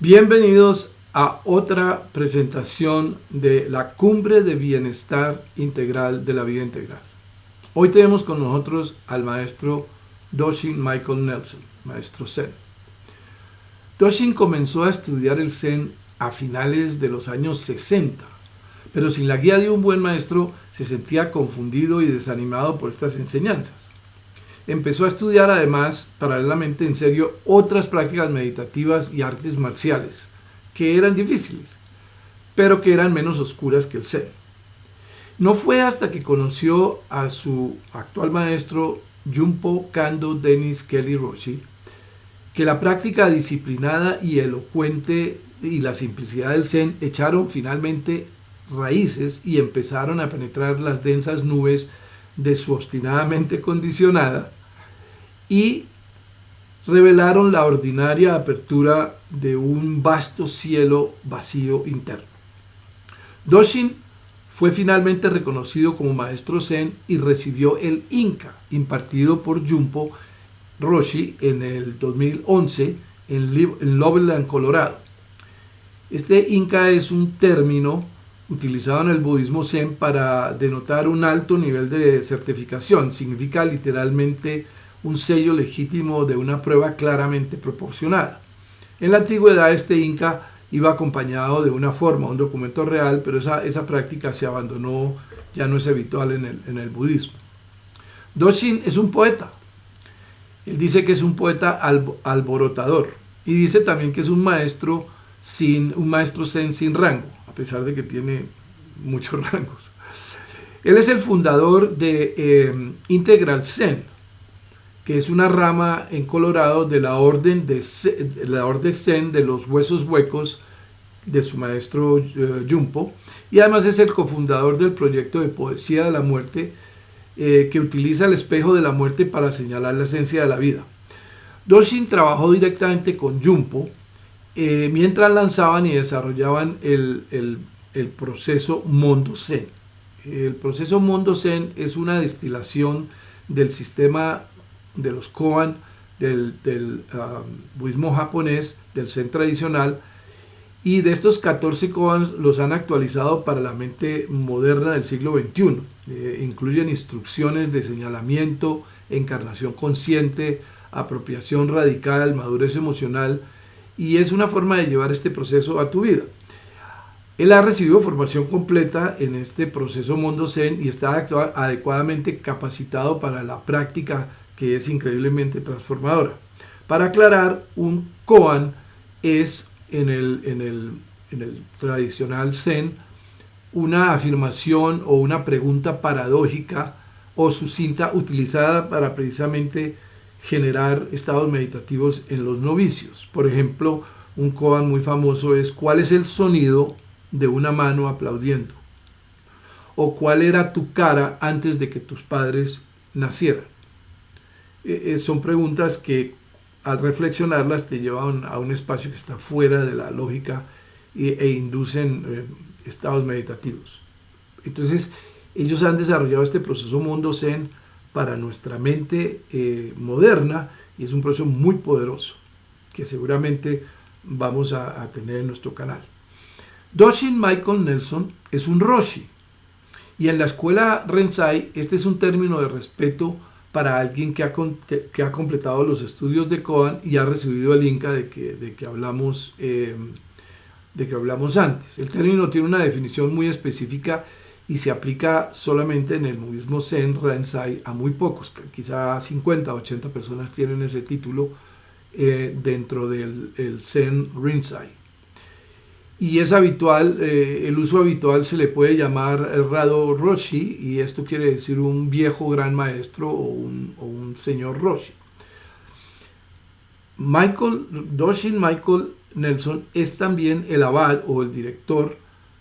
Bienvenidos a otra presentación de la Cumbre de Bienestar Integral de la Vida Integral. Hoy tenemos con nosotros al maestro Doshin Michael Nelson, maestro Zen. Doshin comenzó a estudiar el Zen a finales de los años 60, pero sin la guía de un buen maestro se sentía confundido y desanimado por estas enseñanzas. Empezó a estudiar además, paralelamente en serio, otras prácticas meditativas y artes marciales, que eran difíciles, pero que eran menos oscuras que el Zen. No fue hasta que conoció a su actual maestro, JunPo, Kando, Dennis, Kelly, Roshi, que la práctica disciplinada y elocuente y la simplicidad del Zen echaron finalmente raíces y empezaron a penetrar las densas nubes de su obstinada mente condicionada y revelaron la ordinaria apertura de un vasto cielo vacío interno. Doshin fue finalmente reconocido como maestro Zen y recibió el Inka, impartido por JunPo Roshi en el 2011 en Loveland, Colorado. Este Inka es un término utilizado en el budismo Zen para denotar un alto nivel de certificación. Significa literalmente un sello legítimo de una prueba claramente proporcionada. En la antigüedad este Inka iba acompañado de una forma, un documento real, pero esa práctica se abandonó, ya no es habitual en el budismo. Doshin es un poeta. Él dice que es un poeta alborotador y dice también que es un maestro Zen sin rango, a pesar de que tiene muchos rangos. Él es el fundador de Integral Zen, que es una rama en Colorado de la orden Zen de los huesos huecos de su maestro JunPo, y además es el cofundador del proyecto de poesía de la muerte, que utiliza el espejo de la muerte para señalar la esencia de la vida. Doshin trabajó directamente con JunPo mientras lanzaban y desarrollaban el proceso Mondo Zen. El proceso Mondo Zen es una destilación del sistema de los Koans, del budismo japonés, del Zen tradicional, y de estos 14 Koans los han actualizado para la mente moderna del siglo XXI. Incluyen instrucciones de señalamiento, encarnación consciente, apropiación radical, madurez emocional, y es una forma de llevar este proceso a tu vida. Él ha recibido formación completa en este proceso Mondo Zen y está adecuadamente capacitado para la práctica, que es increíblemente transformadora. Para aclarar, un koan es en el tradicional Zen una afirmación o una pregunta paradójica o sucinta utilizada para precisamente generar estados meditativos en los novicios. Por ejemplo, un koan muy famoso es: ¿cuál es el sonido de una mano aplaudiendo? O ¿cuál era tu cara antes de que tus padres nacieran? Son preguntas que al reflexionarlas te llevan a un espacio que está fuera de la lógica e inducen estados meditativos. Entonces, ellos han desarrollado este proceso Mondo Zen para nuestra mente moderna, y es un proceso muy poderoso que seguramente vamos a tener en nuestro canal. Doshin Michael Nelson es un Roshi, y en la escuela Rensai este es un término de respeto para alguien que ha completado los estudios de Koan y ha recibido el Inka de que hablamos antes. El término tiene una definición muy específica y se aplica solamente en el budismo Zen Rensai a muy pocos, quizá 50 o 80 personas tienen ese título dentro del Zen Rensai. Y es habitual, el uso habitual se le puede llamar Rado Roshi, y esto quiere decir un viejo gran maestro o un señor Roshi. Doshin Michael Nelson es también el abad o el director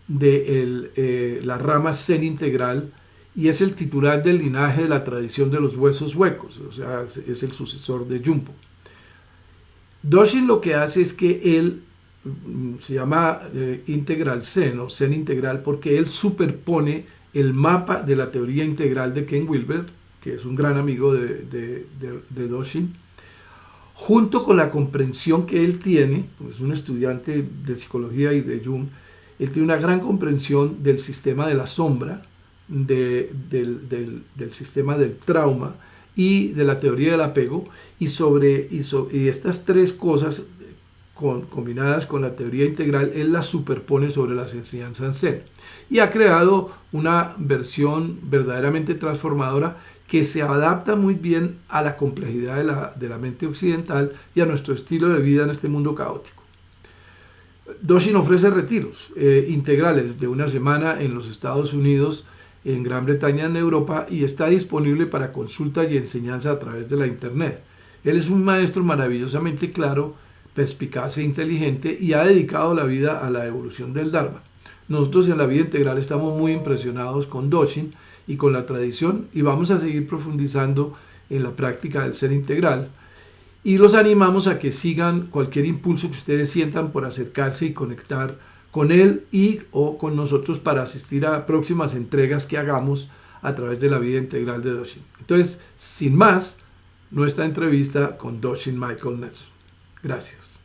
de la rama Zen Integral, y es el titular del linaje de la tradición de los huesos huecos, o sea, es el sucesor de JunPo. Doshin lo que hace es que él se llama Integral Zen o Zen Integral porque él superpone el mapa de la teoría integral de Wilber, que es un gran amigo de Doshin, junto con la comprensión que él tiene, pues es un estudiante de psicología y de Jung, él tiene una gran comprensión del sistema de la sombra, del sistema del trauma y de la teoría del apego, y estas tres cosas combinadas con la teoría integral, él las superpone sobre las enseñanzas Zen y ha creado una versión verdaderamente transformadora que se adapta muy bien a la complejidad de la mente occidental y a nuestro estilo de vida en este mundo caótico. Doshin ofrece retiros integrales de una semana en los Estados Unidos, en Gran Bretaña, en Europa, y está disponible para consulta y enseñanza a través de la Internet. Él es un maestro maravillosamente claro, perspicaz e inteligente, y ha dedicado la vida a la evolución del Dharma. Nosotros en la vida integral estamos muy impresionados con Doshin y con la tradición, y vamos a seguir profundizando en la práctica del ser integral, y los animamos a que sigan cualquier impulso que ustedes sientan por acercarse y conectar con él y o con nosotros para asistir a próximas entregas que hagamos a través de la vida integral de Doshin. Entonces, sin más, nuestra entrevista con Doshin Michael Nelson. Gracias.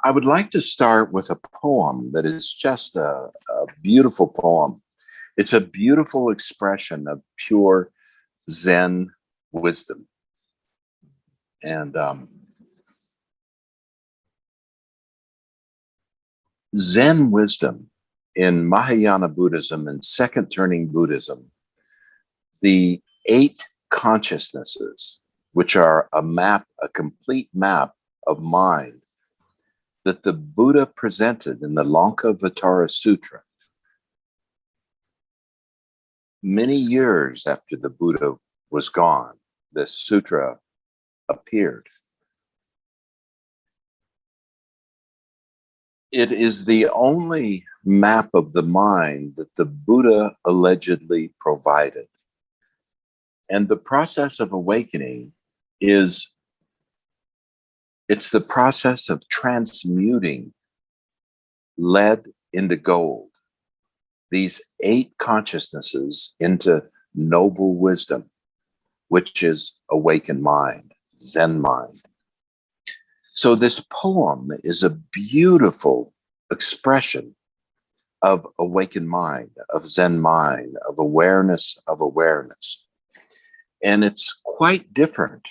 I would like to start with a poem that is just a beautiful poem. It's a beautiful expression of pure Zen wisdom. And Zen wisdom in Mahayana Buddhism and Second Turning Buddhism, the 8 consciousnesses, which are a complete map of mind that the Buddha presented in the Lankavatara Sutra many years after the Buddha was gone. This sutra appeared. It is the only map of the mind that the Buddha allegedly provided. And the process of awakening it's the process of transmuting lead into gold, these 8 consciousnesses into noble wisdom, which is awakened mind, Zen mind. So this poem is a beautiful expression of awakened mind, of Zen mind, of awareness of awareness. And it's quite different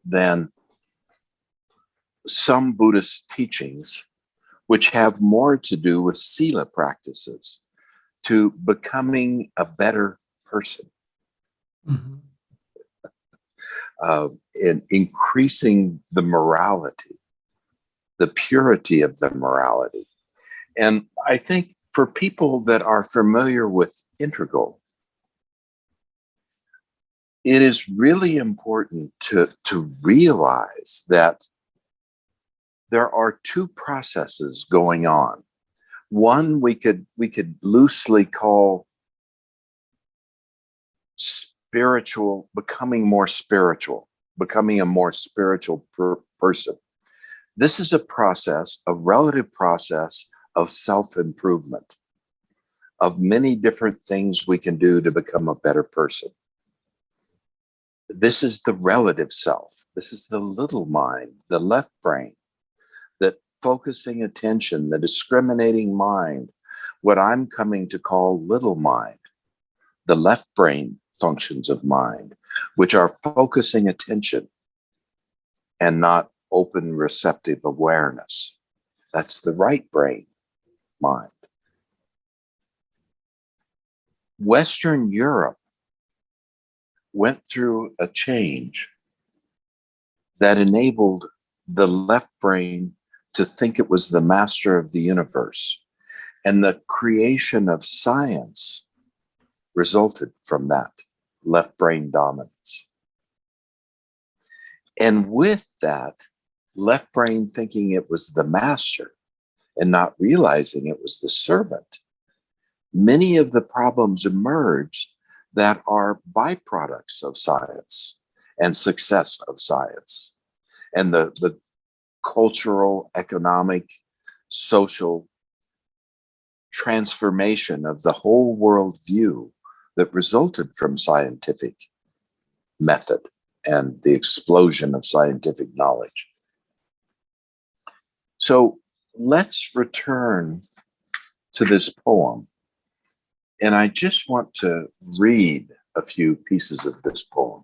than some Buddhist teachings, which have more to do with sila practices, to becoming a better person, in increasing the morality, the purity of the morality. And I think for people that are familiar with Integral, it is really important to realize that there are 2 processes going on. One we could loosely call spiritual, becoming a more spiritual person. This is a relative process of self-improvement, of many different things we can do to become a better person. This is the relative self. This is the little mind, the left brain, that focusing attention, the discriminating mind, what I'm coming to call little mind, the left brain functions of mind, which are focusing attention and not open receptive awareness. That's the right brain mind. Western Europe went through a change that enabled the left brain to think it was the master of the universe. And the creation of science resulted from that left brain dominance. And with that, left brain thinking it was the master and not realizing it was the servant, many of the problems emerged that are byproducts of science and success of science. And the cultural, economic, social transformation of the whole world view that resulted from scientific method and the explosion of scientific knowledge. So let's return to this poem. And I just want to read a few pieces of this poem.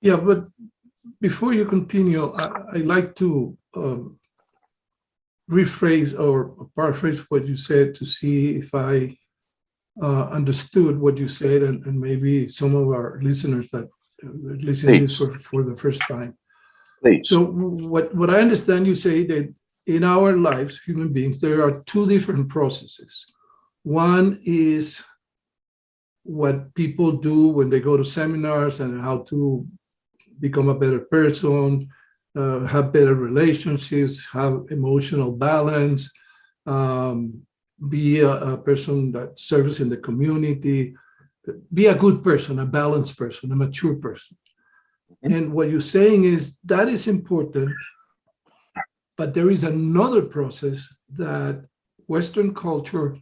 Yeah, but before you continue, I'd like to rephrase or paraphrase what you said to see if I understood what you said, and maybe some of our listeners that listen to this for the first time. Please. So what I understand you say that in our lives, human beings, there are two different processes. One is what people do when they go to seminars and how to become a better person, have better relationships, have emotional balance, be a person that serves in the community, be a good person, a balanced person, a mature person. Mm-hmm. And what you're saying is that is important, but there is another process that Western culture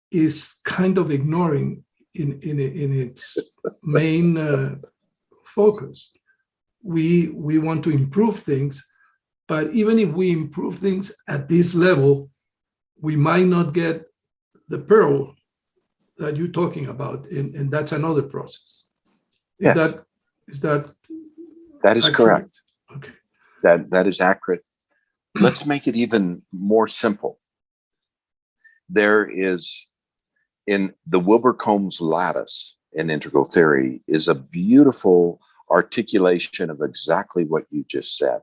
is kind of ignoring in its main focus. We want to improve things, but even if we improve things at this level, we might not get the pearl that you're talking about, and that's another process. Yes. That is accurate? Correct. Okay. That is accurate. Let's make it even more simple. There is, in the Wilber-Combs lattice in integral theory, is a beautiful articulation of exactly what you just said.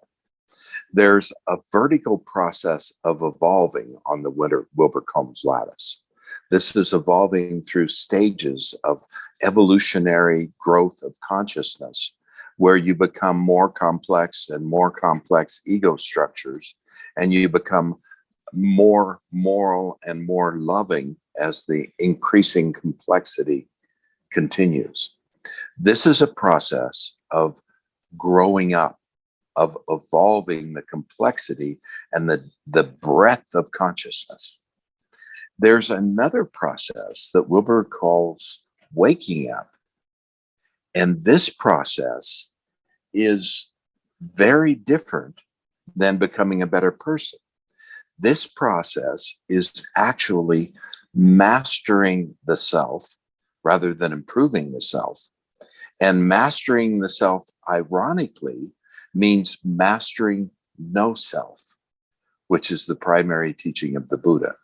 There's a vertical process of evolving on the Wilber-Combs lattice. This is evolving through stages of evolutionary growth of consciousness, where you become more complex and more complex ego structures, and you become more moral and more loving as the increasing complexity continues. This is a process of growing up, of evolving the complexity and the breadth of consciousness. There's another process that Wilber calls waking up. And this process is very different than becoming a better person. This process is actually mastering the self rather than improving the self. And mastering the self, ironically, means mastering no self, which is the primary teaching of the Buddha.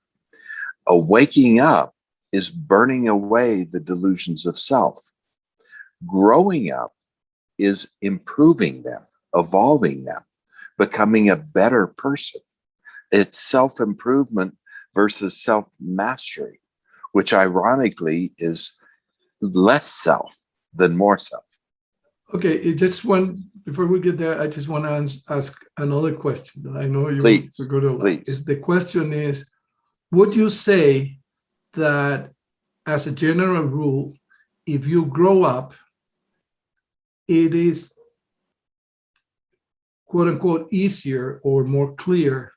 A waking up is burning away the delusions of self. Growing up is improving them, evolving them, becoming a better person. It's self-improvement versus self-mastery, which ironically is less self than more self. Okay, before we get there, I just want to ask another question that I know you're going to like. The question is, would you say that as a general rule, if you grow up, it is quote unquote easier or more clear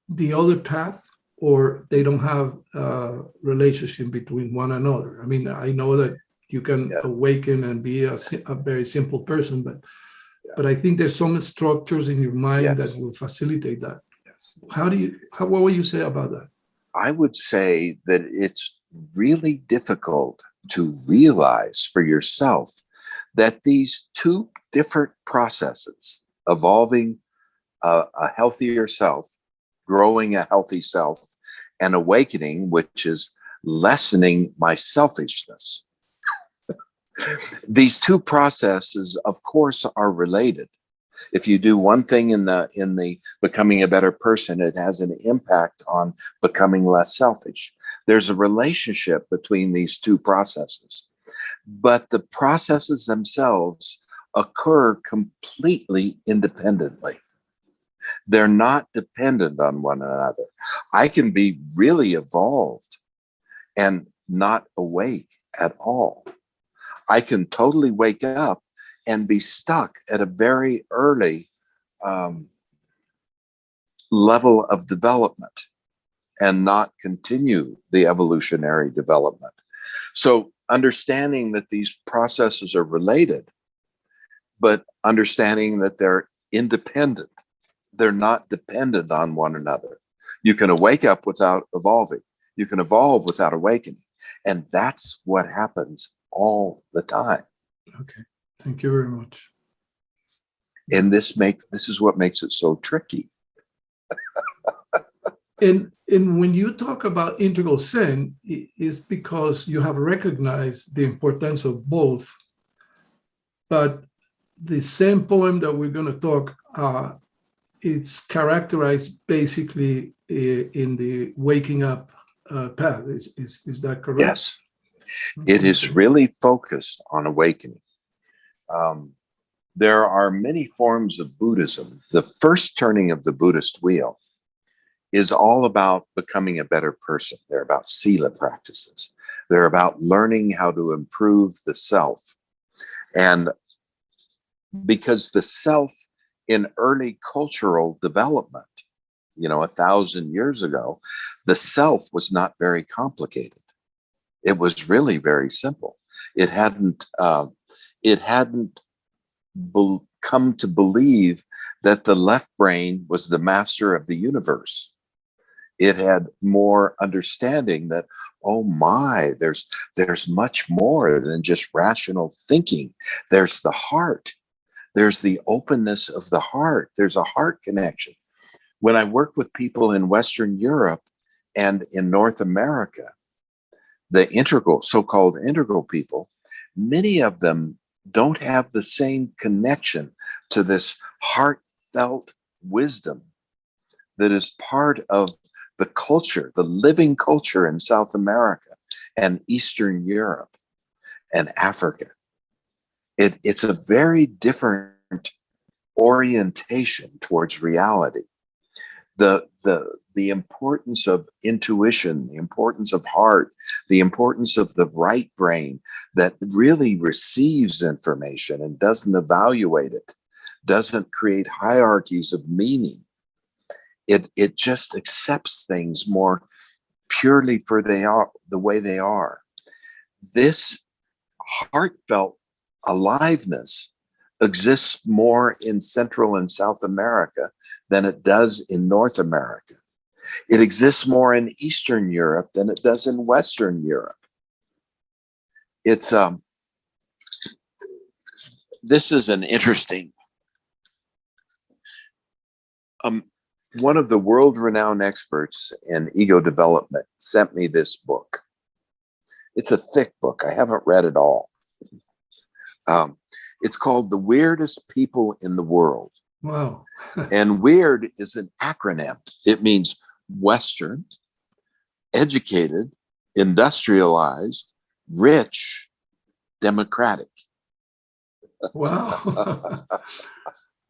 the other path, or they don't have a relationship between one another? I mean, I know that you can awaken and be a very simple person, but I think there's some structures in your mind that will facilitate that. Yes. What would you say about that? I would say that it's really difficult to realize for yourself that these two different processes, evolving a healthier self, growing a healthy self, and awakening, which is lessening my selfishness. These two processes, of course, are related. If you do one thing in the becoming a better person, it has an impact on becoming less selfish. There's a relationship between these two processes, but the processes themselves occur completely independently. They're not dependent on one another. I can be really evolved and not awake at all. I can totally wake up and be stuck at a very early level of development and not continue the evolutionary development. So understanding that these processes are related but understanding that they're independent. They're not dependent on one another. You can wake up without evolving. You can evolve without awakening. And that's what happens all the time. Okay. Thank you very much. And this is what makes it so tricky. And when you talk about integral Zen, it's because you have recognized the importance of both. But the same poem that we're going to talk, it's characterized basically in the waking up path. Is that correct? Yes. It is really focused on awakening. There are many forms of Buddhism. The first turning of the Buddhist wheel is all about becoming a better person. They're about sila practices. They're about learning how to improve the self. And because the self in early cultural development, 1,000 years ago, the self was not very complicated. It was really very simple. It hadn't come to believe that the left brain was the master of the universe. It had more understanding that, oh my, there's much more than just rational thinking. There's the heart. There's the openness of the heart. There's a heart connection. When I work with people in Western Europe and in North America, the so-called integral people, many of them don't have the same connection to this heartfelt wisdom that is part of the culture, the living culture in South America and Eastern Europe and Africa. It's a very different orientation towards reality. The importance of intuition, the importance of heart, the importance of the right brain that really receives information and doesn't evaluate it, doesn't create hierarchies of meaning. It just accepts things more purely for the way they are. This heartfelt aliveness exists more in Central and South America than it does in North America. It exists more in Eastern Europe than it does in Western Europe. This is an interesting, one of the world-renowned experts in ego development sent me this book. It's a thick book. I haven't read it all. It's called The Weirdest People in the World. Wow. And weird is an acronym. It means Western, educated, industrialized, rich, democratic. Wow.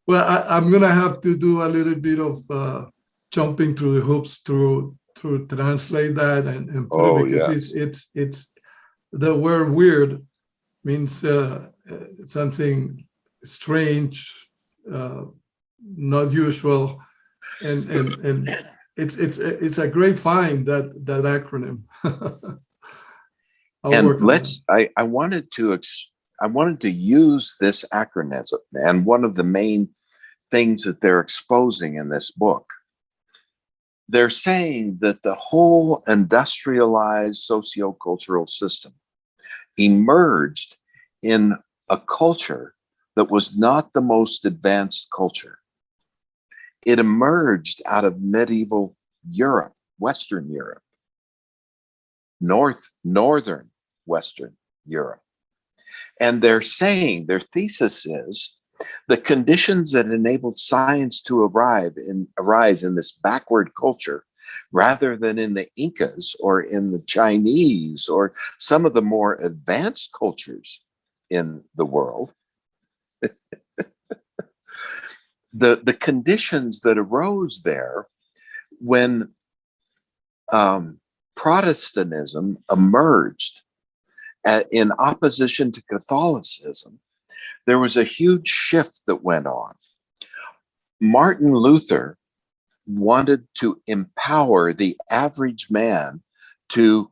Well, I'm going to have to do a little bit of jumping through the hoops to translate that and put it, because it's the word weird means something strange, not usual, and it's a great find, that acronym. I wanted to use this acronym, and one of the main things that they're exposing in this book, they're saying that the whole industrialized sociocultural system emerged in a culture that was not the most advanced culture. It emerged out of medieval Europe, Western Europe, northern Western Europe. And they're saying, their thesis is, the conditions that enabled science to arise in this backward culture, rather than in the Incas or in the Chinese or some of the more advanced cultures in the world, the conditions that arose there when Protestantism emerged in opposition to Catholicism, there was a huge shift that went on. Martin Luther wanted to empower the average man to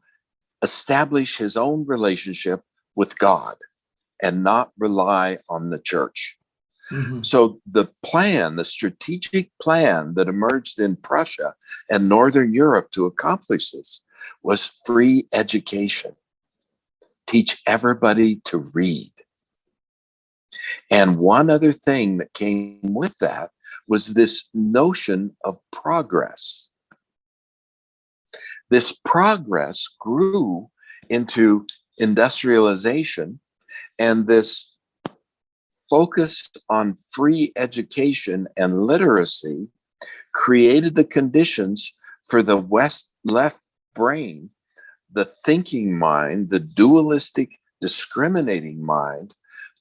establish his own relationship with God and not rely on the church. Mhm. So the plan, the strategic plan that emerged in Prussia and Northern Europe to accomplish this was free education. Teach everybody to read. And one other thing that came with that was this notion of progress. This progress grew into industrialization, and this focus on free education and literacy created the conditions for the left brain, the thinking mind, the dualistic, discriminating mind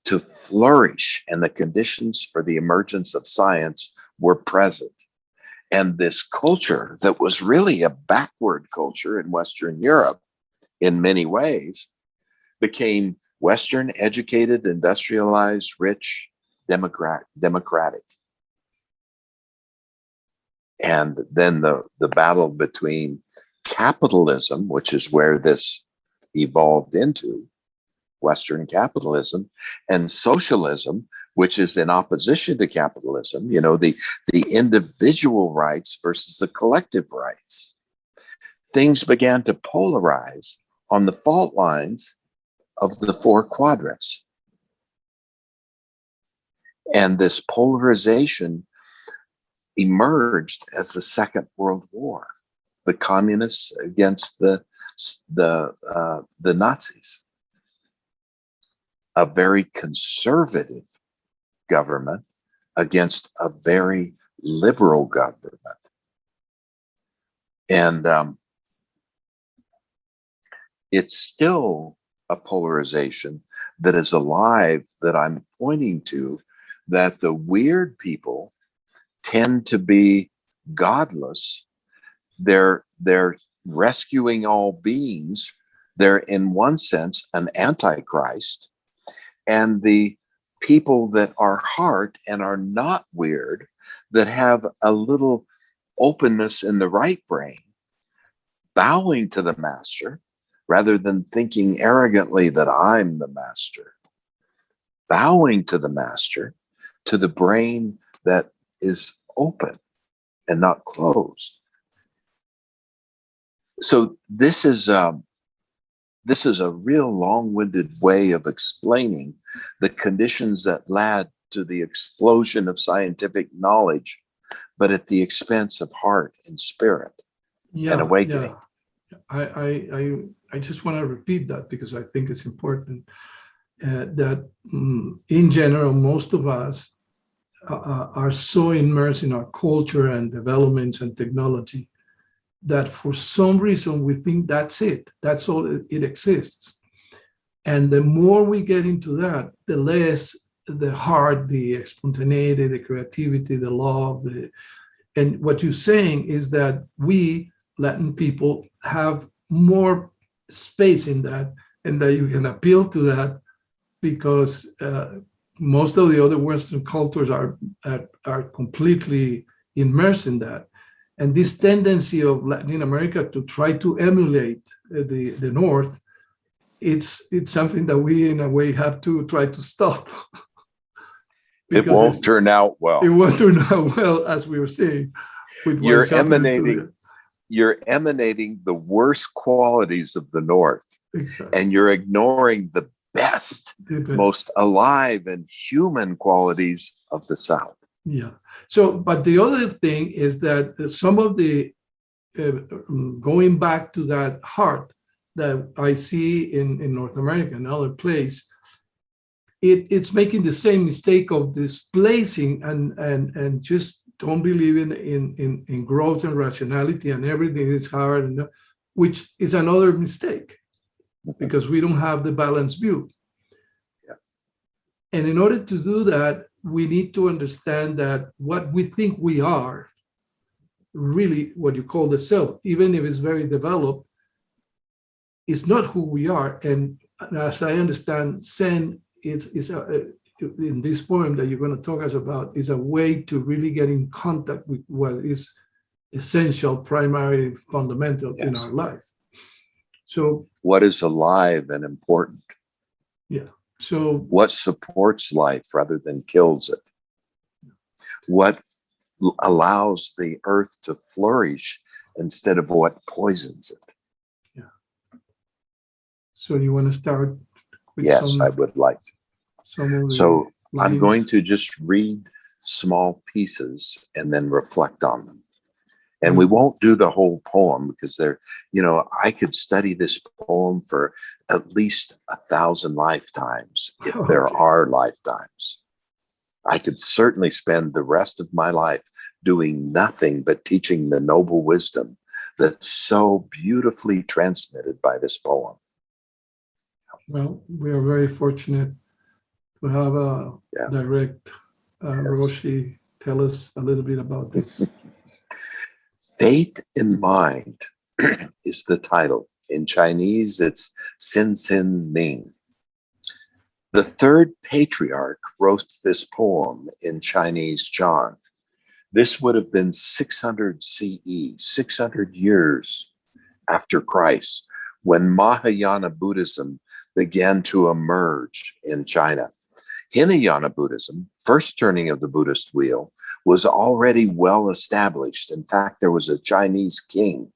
to flourish, and the conditions for the emergence of science were present. And this culture that was really a backward culture in Western Europe in many ways became Western educated, industrialized, rich, democratic. And then the battle between capitalism, which is where this evolved into, Western capitalism, and socialism, which is in opposition to capitalism, the individual rights versus the collective rights. Things began to polarize on the fault lines of the four quadrants. And this polarization emerged as the Second World War, the communists against the Nazis. A very conservative government against a very liberal government. And it's still a polarization that is alive, that I'm pointing to, that the weird people tend to be godless. They're rescuing all beings. They're, in one sense, an antichrist. And the people that are heart and are not weird, that have a little openness in the right brain, bowing to the master, rather than thinking arrogantly that I'm the master, bowing to the master, to the brain that is open and not closed. So this is a real long-winded way of explaining the conditions that led to the explosion of scientific knowledge, but at the expense of heart and spirit and awakening. Yeah. I just want to repeat that because I think it's important that in general, most of us are so immersed in our culture and developments and technology that for some reason we think that's it. That's all it exists. And the more we get into that, the less the heart, the spontaneity, the creativity, the love. And what you're saying is that we Latin people have more space in that, and that you can appeal to that because most of the other Western cultures are completely immersed in that. And this tendency of Latin America to try to emulate the North, it's something that we, in a way, have to try to stop. It won't turn out well. It won't turn out well, as we were saying. With You're emanating the worst qualities of the North, exactly. And you're ignoring the best, most alive and human qualities of the South. Yeah. So, but the other thing is that some of the going back to that heart that I see in North America and other places, it's making the same mistake of displacing and just don't believe in growth and rationality, and everything is hard, which is another mistake because we don't have the balanced view. Yeah. And in order to do that, we need to understand that what we think we are, really what you call the self, even if it's very developed, is not who we are. And as I understand, Zen is in this poem that you're going to talk us about, is a way to really get in contact with what is essential, primary, fundamental in our life. So what is alive and important? Yeah. So what supports life rather than kills it? what allows the earth to flourish instead of what poisons it. Yeah. So you want to start with Yes, I would like to. some of the So I'm lines? going to just read small pieces and then reflect on them. And we won't do the whole poem because I could study this poem for at least 1,000 lifetimes if there are lifetimes. I could certainly spend the rest of my life doing nothing but teaching the noble wisdom that's so beautifully transmitted by this poem. Well, we are very fortunate to have a direct Roshi tell us a little bit about this. Faith in Mind is the title. In Chinese, it's Sin Sin Ming. The third patriarch wrote this poem in Chinese Chan. This would have been 600 CE, 600 years after Christ, when Mahayana Buddhism began to emerge in China. Hinayana Buddhism, first turning of the Buddhist wheel, was already well established. In fact, there was a Chinese king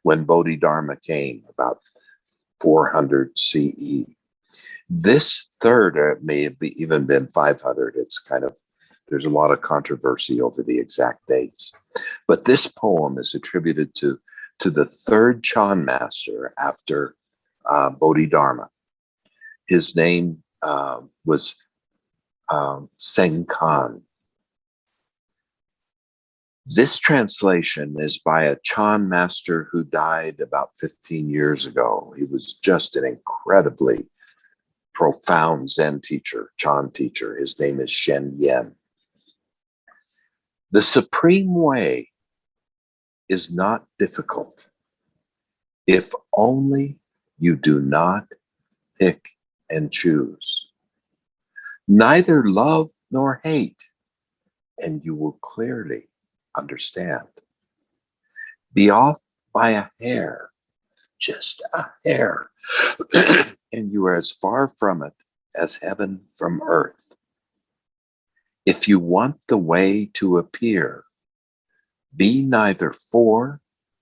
when Bodhidharma came, about 400 CE. This third, or it may have even been 500, there's a lot of controversy over the exact dates. But this poem is attributed to the third Chan master after Bodhidharma. His name was Seng Khan. This translation is by a Chan master who died about 15 years ago. He was just an incredibly profound Zen teacher, Chan teacher. His name is Shen Yen. The supreme way is not difficult if only you do not pick and choose. Neither love nor hate, and you will clearly understand. Be off by a hair, just a hair, and you are as far from it as heaven from earth. If you want the way to appear, be neither for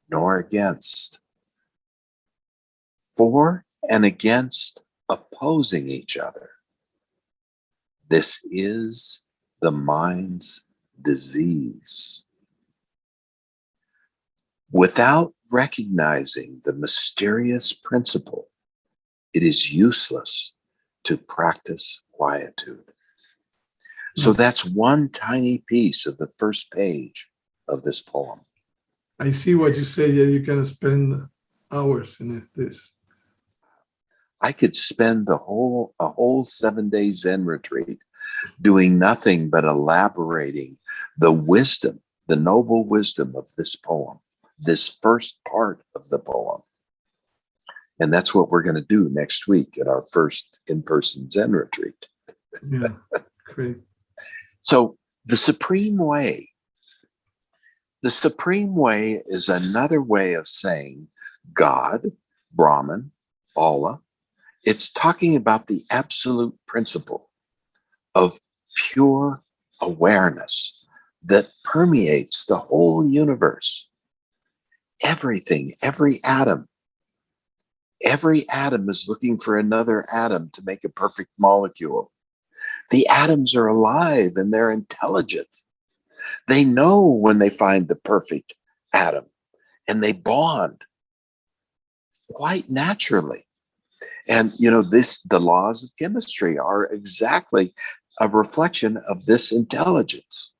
nor against. For and against opposing each other. This is the mind's disease. Without recognizing the mysterious principle, it is useless to practice quietude. So that's one tiny piece of the first page of this poem. I see what you say. Yeah, you can spend hours in this. I could spend a whole 7-day Zen retreat doing nothing but elaborating the wisdom, the noble wisdom of this poem, this first part of the poem. And that's what we're going to do next week at our first in-person Zen retreat. Yeah, great. So the supreme way is another way of saying God, Brahman, Allah. It's talking about the absolute principle of pure awareness that permeates the whole universe. Everything, every atom is looking for another atom to make a perfect molecule. The atoms are alive and they're intelligent. They know when they find the perfect atom and they bond quite naturally. And, the laws of chemistry are exactly a reflection of this intelligence.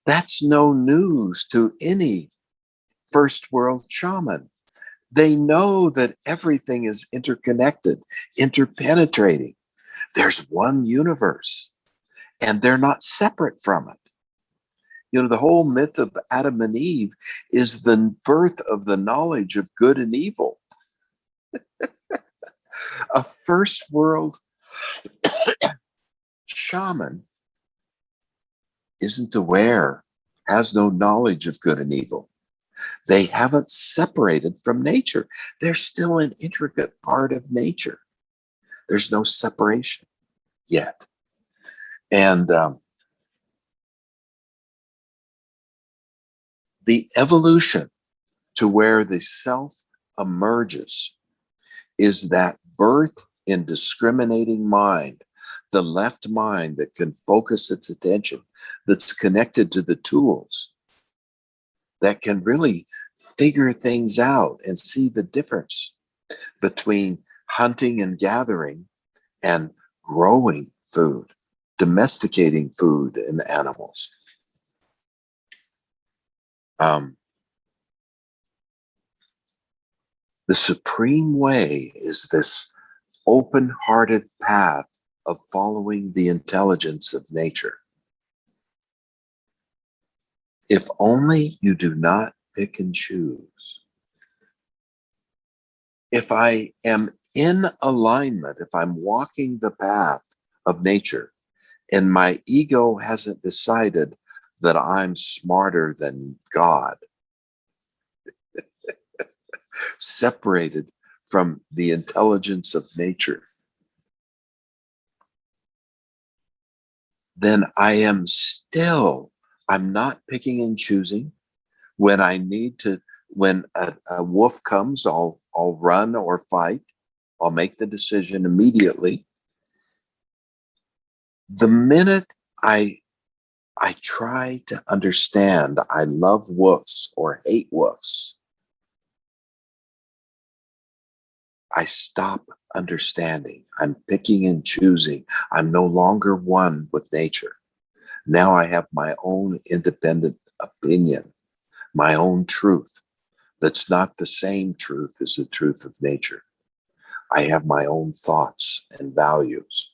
That's no news to any first world shaman. They know that everything is interconnected, interpenetrating. There's one universe, and they're not separate from it. The whole myth of Adam and Eve is the birth of the knowledge of good and evil. A first world shaman isn't aware, has no knowledge of good and evil. They haven't separated from nature. They're still an intricate part of nature. There's no separation yet. And The evolution to where the self emerges is that birth in discriminating mind, the left mind that can focus its attention, that's connected to the tools, that can really figure things out and see the difference between hunting and gathering and growing food, domesticating food and animals. The supreme way is this open-hearted path of following the intelligence of nature. If only you do not pick and choose. If I am in alignment, if I'm walking the path of nature and my ego hasn't decided that I'm smarter than God, separated from the intelligence of nature, then I'm not picking and choosing. When I need to, when a wolf comes, I'll run or fight. I'll make the decision immediately. The minute I try to understand, I love wolves or hate wolves, I stop understanding. I'm picking and choosing. I'm no longer one with nature. Now I have my own independent opinion, my own truth. That's not the same truth as the truth of nature. I have my own thoughts and values,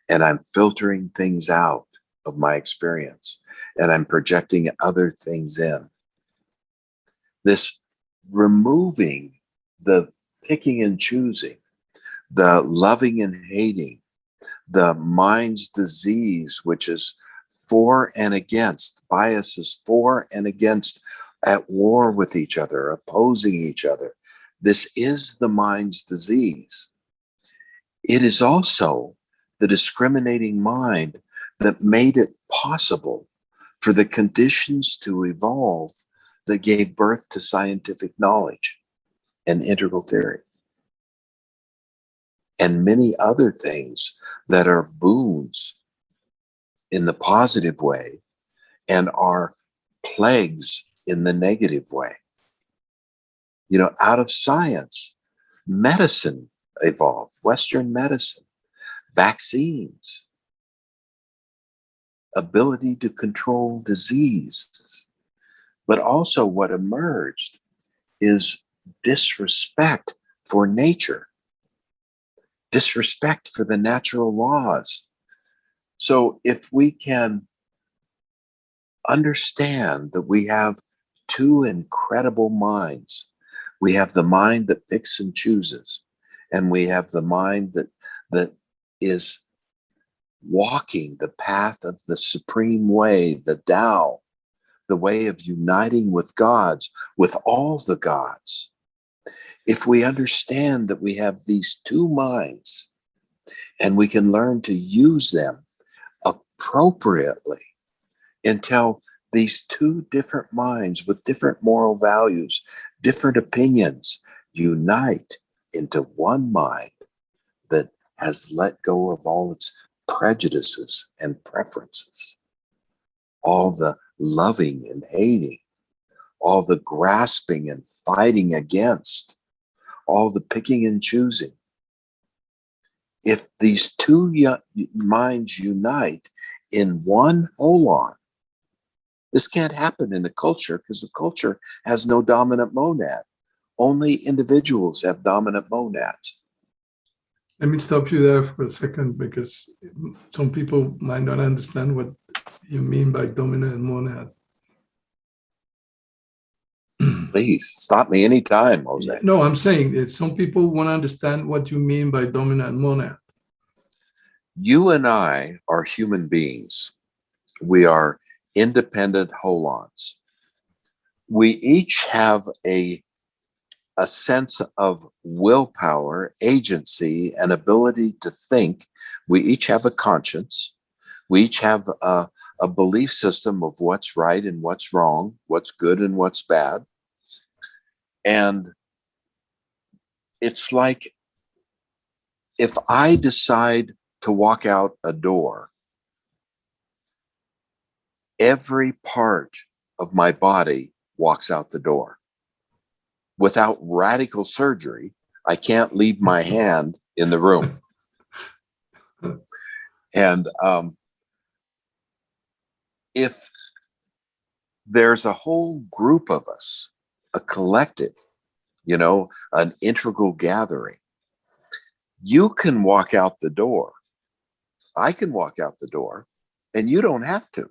and I'm filtering things out of my experience, and I'm projecting other things in. This removing the picking and choosing, the loving and hating, the mind's disease, which is for and against, biases for and against, at war with each other, opposing each other. This is the mind's disease. It is also the discriminating mind that made it possible for the conditions to evolve that gave birth to scientific knowledge and integral theory, and many other things that are boons in the positive way and are plagues in the negative way. You know, out of science, medicine evolved, Western medicine, vaccines, ability to control diseases. But also what emerged is disrespect for nature, disrespect for the natural laws. So if we can understand that we have two incredible minds, we have the mind that picks and chooses, and we have the mind that is walking the path of the supreme way, the Tao, the way of uniting with gods, with all the gods. If we understand that we have these two minds and we can learn to use them appropriately until these two different minds with different moral values, different opinions, unite into one mind that has let go of all its prejudices and preferences, all the loving and hating, all the grasping and fighting against, all the picking and choosing. If these two minds unite in one holon, this can't happen in the culture because the culture has no dominant monad. Only individuals have dominant monads. Let me stop you there for a second, because some people might not understand what you mean by dominant monad. Please stop me anytime, Jose. No, I'm saying that some people want to understand what you mean by dominant monad. You and I are human beings. We are independent holons. We each have a sense of willpower, agency, and ability to think. We each have a conscience. We each have a a belief system of what's right and what's wrong, what's good and what's bad. And it's like if I decide to walk out a door, every part of my body walks out the door. Without radical surgery, I can't leave my hand in the room. And if there's a whole group of us, a collective, an integral gathering, you can walk out the door. I can walk out the door, and you don't have to.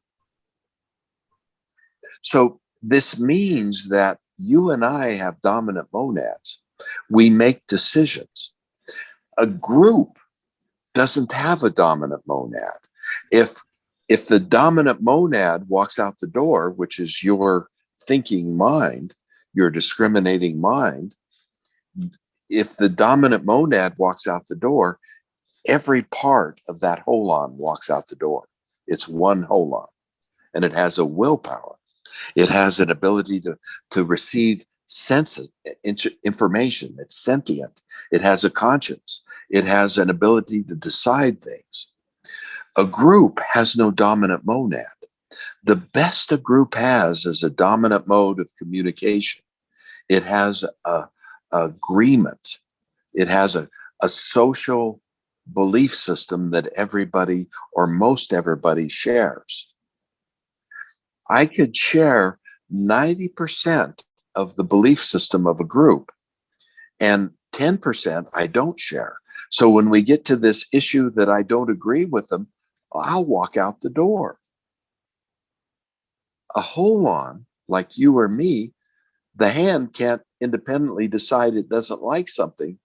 So this means that you and I have dominant monads. We make decisions. A group doesn't have a dominant monad. If the dominant monad walks out the door, which is your thinking mind, your discriminating mind, if the dominant monad walks out the door, every part of that holon walks out the door. It's one holon, and it has a willpower. It has an ability to receive information. It's sentient. It has a conscience. It has an ability to decide things. A group has no dominant monad. The best a group has is a dominant mode of communication. It has a agreement. It has a social belief system that everybody or most everybody shares. I could share 90% of the belief system of a group, and 10% I don't share. So when we get to this issue that I don't agree with them, I'll walk out the door. A holon, like you or me, the hand can't independently decide it doesn't like something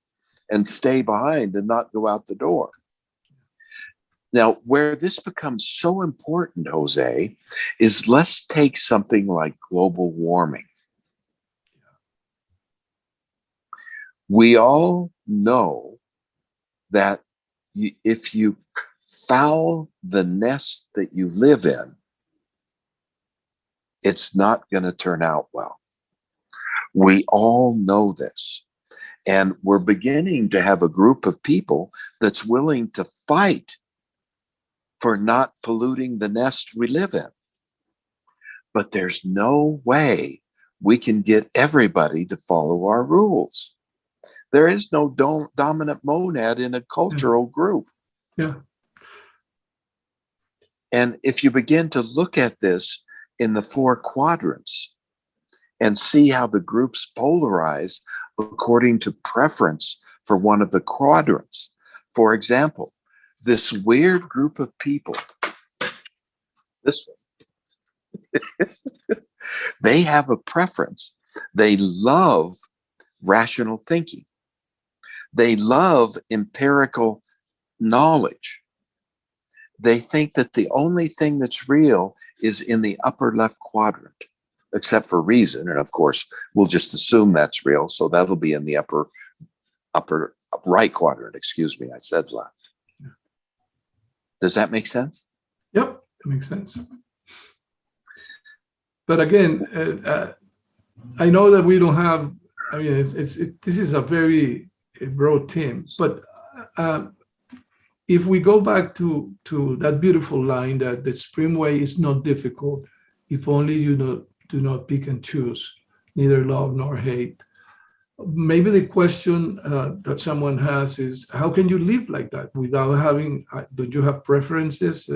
and stay behind and not go out the door. Now, where this becomes so important, Jose, is let's take something like global warming. We all know that if you foul the nest that you live in, it's not going to turn out well. We all know this. And we're beginning to have a group of people that's willing to fight for not polluting the nest we live in. But there's no way we can get everybody to follow our rules. There is no dominant monad in a cultural group. Yeah. And if you begin to look at this in the 4 quadrants and see how the groups polarize according to preference for one of the quadrants. For example, this weird group of people, this one, they have a preference. They love rational thinking. They love empirical knowledge. They think that the only thing that's real is in the upper left quadrant, except for reason. And of course, we'll just assume that's real. So that'll be in the upper right quadrant. Excuse me, I said left. Does that make sense? Yep, it makes sense. But again, I know that we don't have, I mean, this is a very broad theme, but if we go back to that beautiful line that the spring way is not difficult, if only you do not pick and choose, neither love nor hate. Maybe the question that someone has is, how can you live like that without having, don't you have preferences?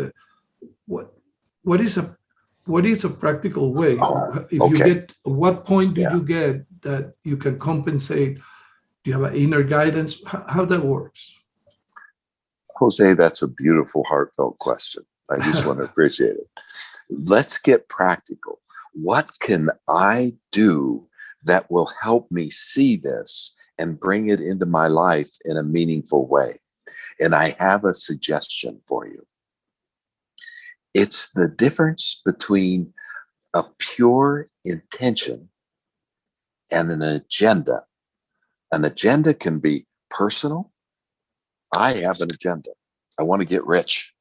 What is a practical way? If okay. you get, what point do you get that you can compensate? Do you have an inner guidance? How that works? Jose, that's a beautiful, heartfelt question. I just want to appreciate it. Let's get practical. What can I do that will help me see this and bring it into my life in a meaningful way? And I have a suggestion for you. It's the difference between a pure intention and an agenda. An agenda can be personal. I have an agenda. I want to get rich.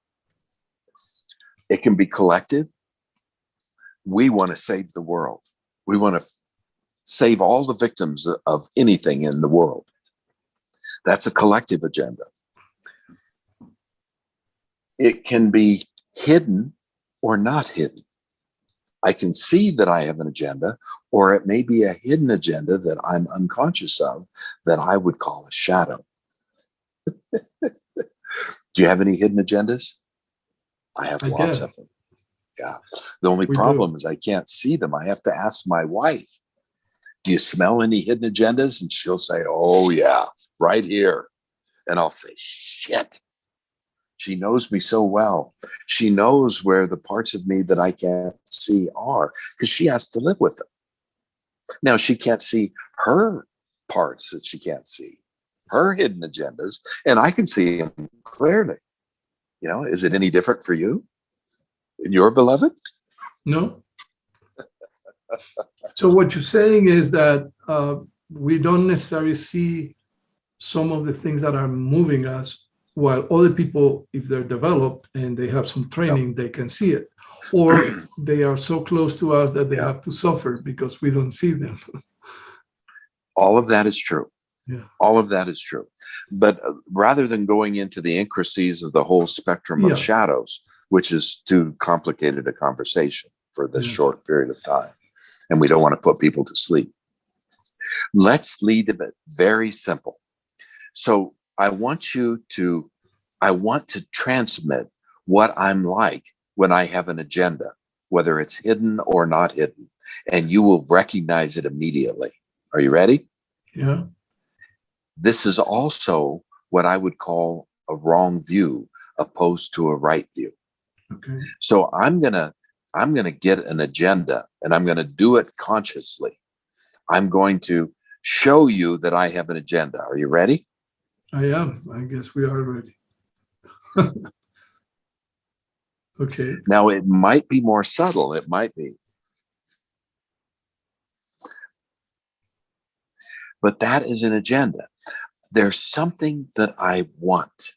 It can be collective. We want to save the world. We want to save all the victims of anything in the world. That's a collective agenda. It can be hidden or not hidden. I can see that I have an agenda, or it may be a hidden agenda that I'm unconscious of that I would call a shadow. Do you have any hidden agendas? I have lots of them. Yeah. The only problem is I can't see them. I have to ask my wife, do you smell any hidden agendas? And she'll say, oh yeah, right here. And I'll say, shit. She knows me so well. She knows where the parts of me that I can't see are, because she has to live with them. Now, she can't see her parts that she can't see, her hidden agendas, and I can see them clearly. You know, is it any different for you and your beloved? No. So what you're saying is that we don't necessarily see some of the things that are moving us, while other people, if they're developed and they have some training, they can see it. Or they are so close to us that they have to suffer because we don't see them. All of that is true. Yeah. All of that is true. But rather than going into the intricacies of the whole spectrum of shadows, which is too complicated a conversation for this short period of time, and we don't want to put people to sleep, let's lead it very simple. So I want to transmit what I'm like when I have an agenda, whether it's hidden or not hidden, and you will recognize it immediately. Are you ready? Yeah. This is also what I would call a wrong view opposed to a right view. Okay. So I'm gonna get an agenda, and I'm gonna do it consciously. I'm going to show you that I have an agenda. Are you ready? I am. I guess we are ready. Okay. Now, it might be more subtle. It might be. But that is an agenda. There's something that I want,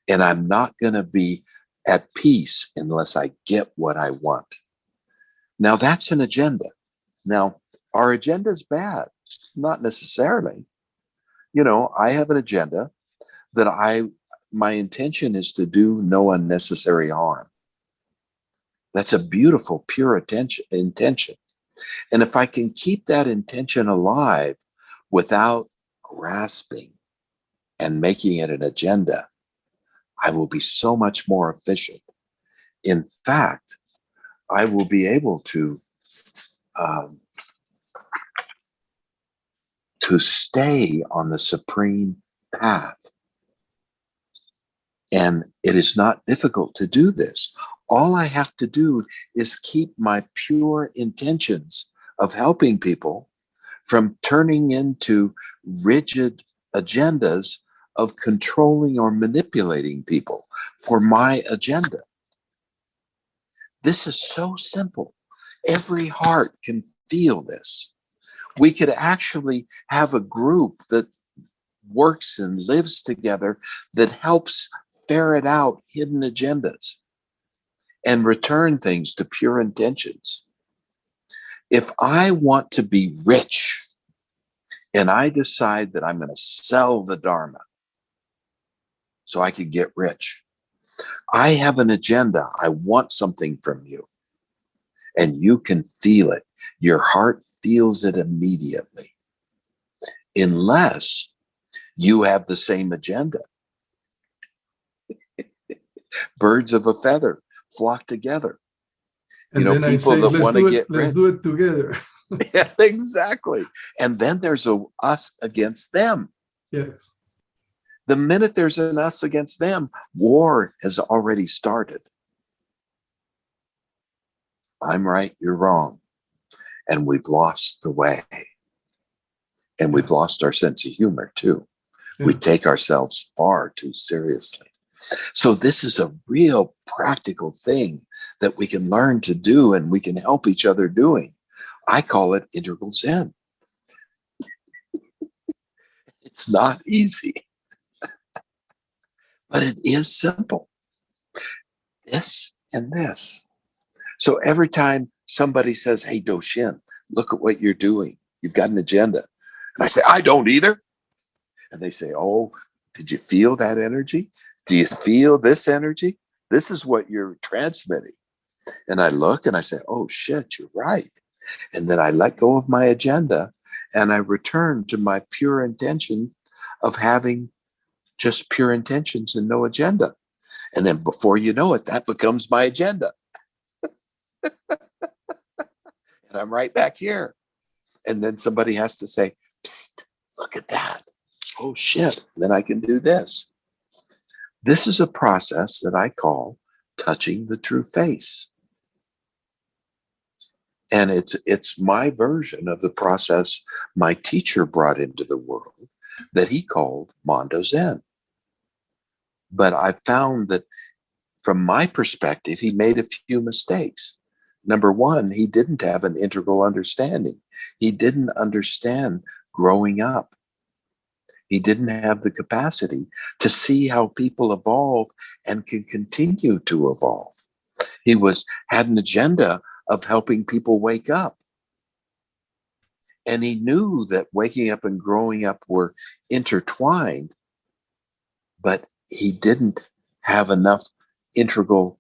and I'm not going to be at peace unless I get what I want. Now, that's an agenda. Now, our agenda is bad? Not necessarily. You know, I have an agenda that my intention is to do no unnecessary harm. That's a beautiful, pure intention. And if I can keep that intention alive without grasping and making it an agenda, I will be so much more efficient. In fact, I will be able to stay on the supreme path. And it is not difficult to do this. All I have to do is keep my pure intentions of helping people from turning into rigid agendas of controlling or manipulating people for my agenda. This is so simple. Every heart can feel this. We could actually have a group that works and lives together that helps ferret out hidden agendas and return things to pure intentions. If I want to be rich and I decide that I'm going to sell the Dharma so I can get rich, I have an agenda. I want something from you, and you can feel it. Your heart feels it immediately, unless you have the same agenda. Birds of a feather flock together. And then people that want to get rich. Let's do it together. Yeah, exactly. And then there's us against them. Yes. The minute there's an us against them, war has already started. I'm right, you're wrong. And we've lost the way. And we've lost our sense of humor too. Yeah. We take ourselves far too seriously. So this is a real practical thing that we can learn to do, and we can help each other doing. I call it integral Zen. It's not easy, but it is simple. This and this. So every time somebody says, hey, Doshin, look at what you're doing. You've got an agenda. And I say, I don't either. And they say, oh, did you feel that energy? Do you feel this energy? This is what you're transmitting. And I look and I say, oh, shit, you're right. And then I let go of my agenda and I return to my pure intention of having just pure intentions and no agenda. And then before you know it, that becomes my agenda. And I'm right back here. And then somebody has to say, psst, look at that. Oh, shit. Then I can do this. This is a process that I call touching the true face. And it's my version of the process my teacher brought into the world that he called Mondo Zen. But I found that from my perspective, he made a few mistakes. Number one, he didn't have an integral understanding. He didn't understand growing up. He didn't have the capacity to see how people evolve and can continue to evolve. He had an agenda of helping people wake up. And he knew that waking up and growing up were intertwined, but he didn't have enough integral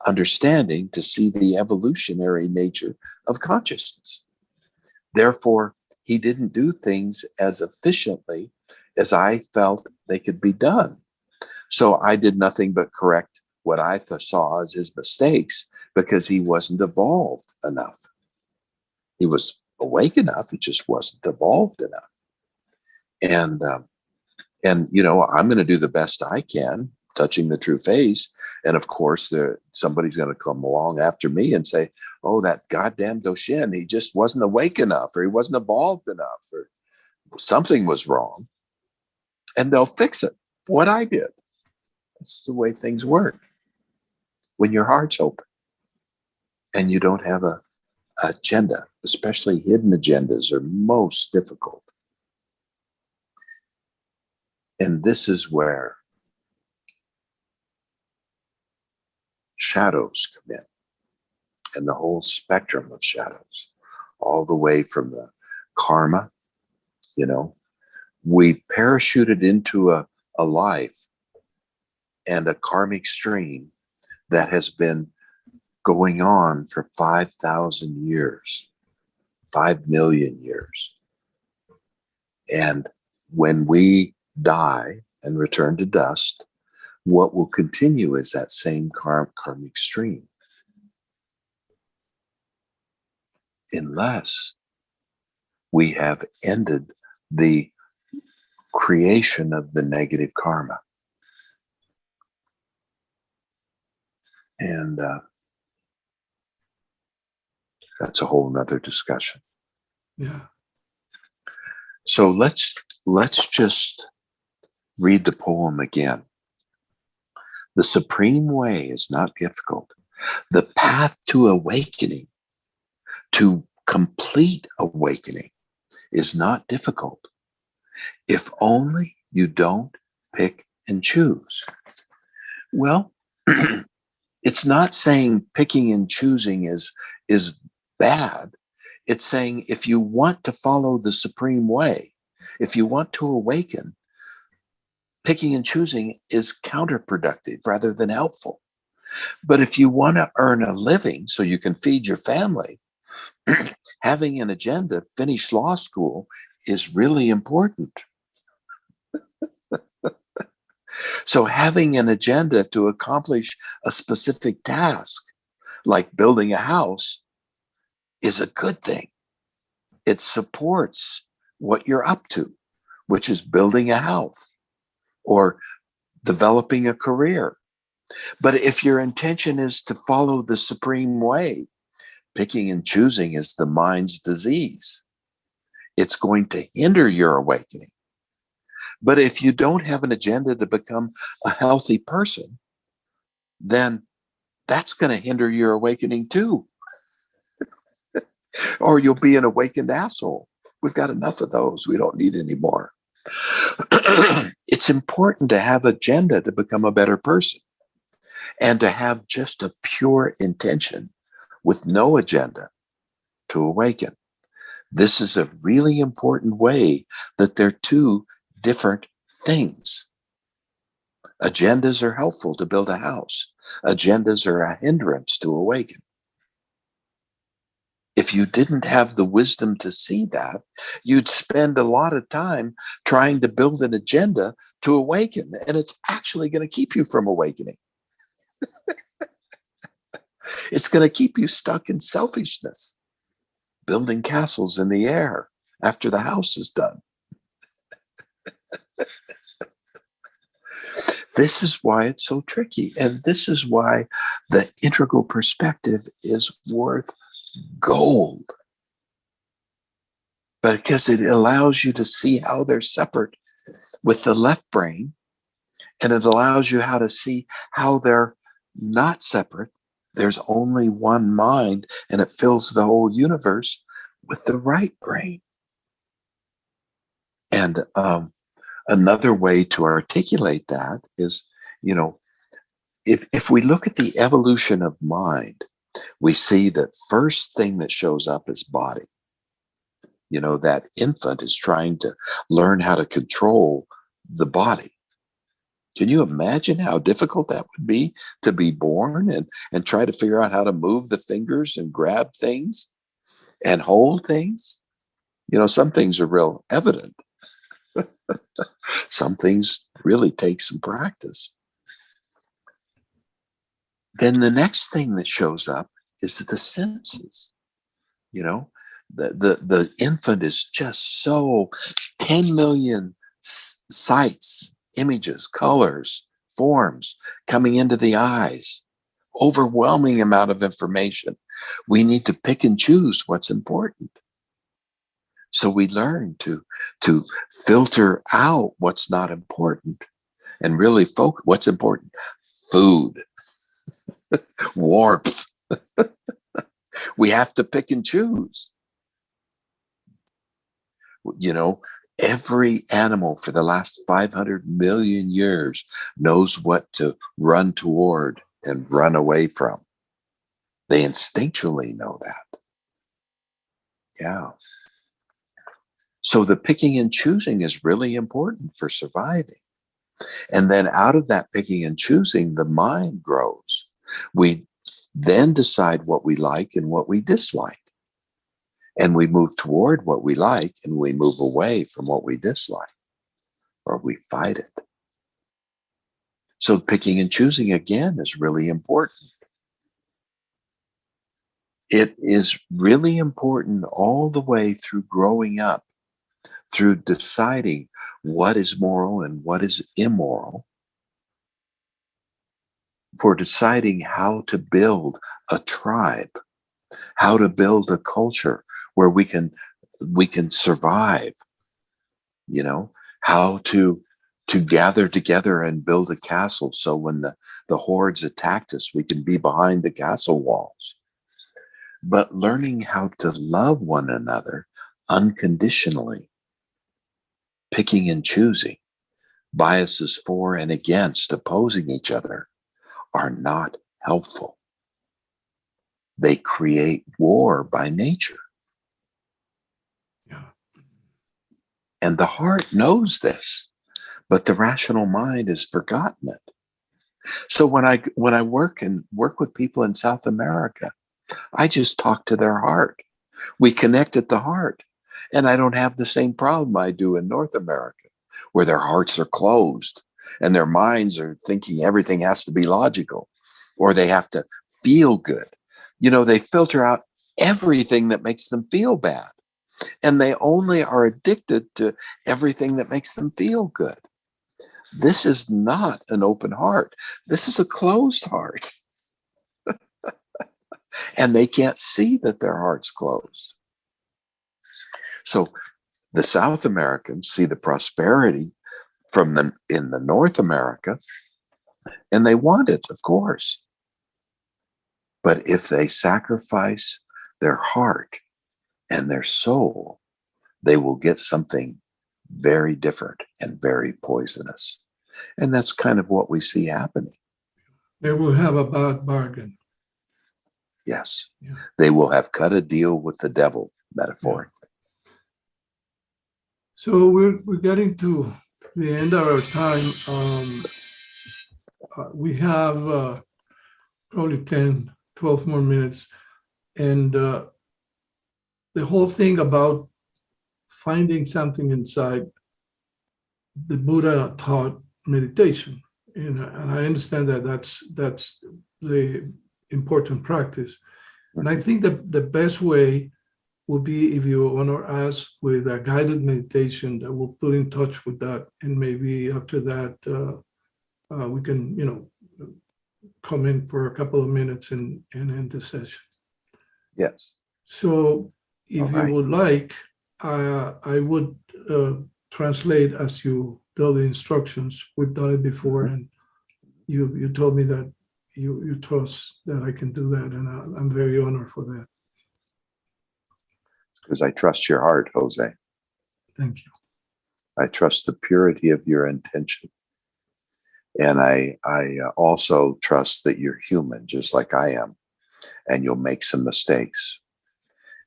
understanding to see the evolutionary nature of consciousness. Therefore, he didn't do things as efficiently as I felt they could be done. So I did nothing but correct what I saw as his mistakes because he wasn't evolved enough. He was awake enough, he just wasn't evolved enough. And you know, I'm going to do the best I can, touching the true face. And of course, somebody's going to come along after me and say, oh, that goddamn Doshin, he just wasn't awake enough, or he wasn't evolved enough, or something was wrong. And they'll fix it. What I did. That's the way things work. When your heart's open and you don't have an agenda, especially hidden agendas are most difficult. And this is where shadows come in, and the whole spectrum of shadows, all the way from the karma, you know, we parachuted into a life and a karmic stream that has been going on for 5,000 years, 5 million years. And when we die and return to dust, what will continue is that same karmic stream. Unless we have ended the creation of the negative karma. And that's a whole nother discussion. Yeah. So let's just read the poem again. The supreme way is not difficult. The path to awakening, to complete awakening, is not difficult. If only you don't pick and choose. Well, it's not saying picking and choosing is bad. It's saying if you want to follow the supreme way, if you want to awaken, picking and choosing is counterproductive rather than helpful. But if you want to earn a living so you can feed your family, having an agenda, finish law school, is really important. So having an agenda to accomplish a specific task, like building a house, is a good thing. It supports what you're up to, which is building a house or developing a career. But if your intention is to follow the supreme way, picking and choosing is the mind's disease. It's going to hinder your awakening. But if you don't have an agenda to become a healthy person, then that's going to hinder your awakening too. Or you'll be an awakened asshole. We've got enough of those. We don't need any more. It's important to have an agenda to become a better person. and to have just a pure intention with no agenda to awaken. This is a really important way that they're two different things. Agendas are helpful to build a house. Agendas are a hindrance to awaken. If you didn't have the wisdom to see that, you'd spend a lot of time trying to build an agenda to awaken, and it's actually going to keep you from awakening. It's going to keep you stuck in selfishness, building castles in the air after the house is done. This is why it's so tricky. And this is why the integral perspective is worth gold. Because it allows you to see how they're separate with the left brain. And it allows you how to see how they're not separate. There's only one mind, and it fills the whole universe with the right brain. And another way to articulate that is, if we look at the evolution of mind, we see that first thing that shows up is body. That infant is trying to learn how to control the body. Can you imagine how difficult that would be to be born and try to figure out how to move the fingers and grab things and hold things? Some things are real evident. Some things really take some practice. Then the next thing that shows up is the senses. The infant is just so 10 million sights, images, colors, forms coming into the eyes, overwhelming amount of information. We need to pick and choose what's important. So we learn to filter out what's not important and really focus. What's important? Food, warmth. We have to pick and choose. Every animal for the last 500 million years knows what to run toward and run away from. They instinctually know that. Yeah. So the picking and choosing is really important for surviving. And then out of that picking and choosing, the mind grows. We then decide what we like and what we dislike. And we move toward what we like and we move away from what we dislike, or we fight it. So picking and choosing again is really important. It is really important all the way through growing up, through deciding what is moral and what is immoral, for deciding how to build a tribe, how to build a culture where we can survive, how to gather together and build a castle so when the hordes attacked us, we can be behind the castle walls. But learning how to love one another unconditionally, picking and choosing, biases for and against, opposing each other, are not helpful. They create war by nature. Yeah. And the heart knows this, but the rational mind has forgotten it. So when I work with people in South America, I just talk to their heart. We connect at the heart. And I don't have the same problem I do in North America, where their hearts are closed and their minds are thinking everything has to be logical, or they have to feel good. They filter out everything that makes them feel bad. And they only are addicted to everything that makes them feel good. This is not an open heart. This is a closed heart. And they can't see that their heart's closed. So the South Americans see the prosperity in the North America, and they want it, of course. But if they sacrifice their heart and their soul, they will get something very different and very poisonous. And that's kind of what we see happening. They will have a bad bargain. Yes. Yeah. They will have cut a deal with the devil, metaphorically. So we're getting to the end of our time. We have probably 10, 12 more minutes. And the whole thing about finding something inside, the Buddha taught meditation. And I understand that that's the important practice. And I think that the best way would be if you honor us with a guided meditation that will put in touch with that. And maybe after that, we can, come in for a couple of minutes and end the session. Yes. So if All you right. would like, I would translate as you do the instructions. We've done it before, and you told me that you trust that I can do that, and I'm very honored for that. Because I trust your heart, Jose. Thank you. I trust the purity of your intention. And I also trust that you're human, just like I am, and you'll make some mistakes.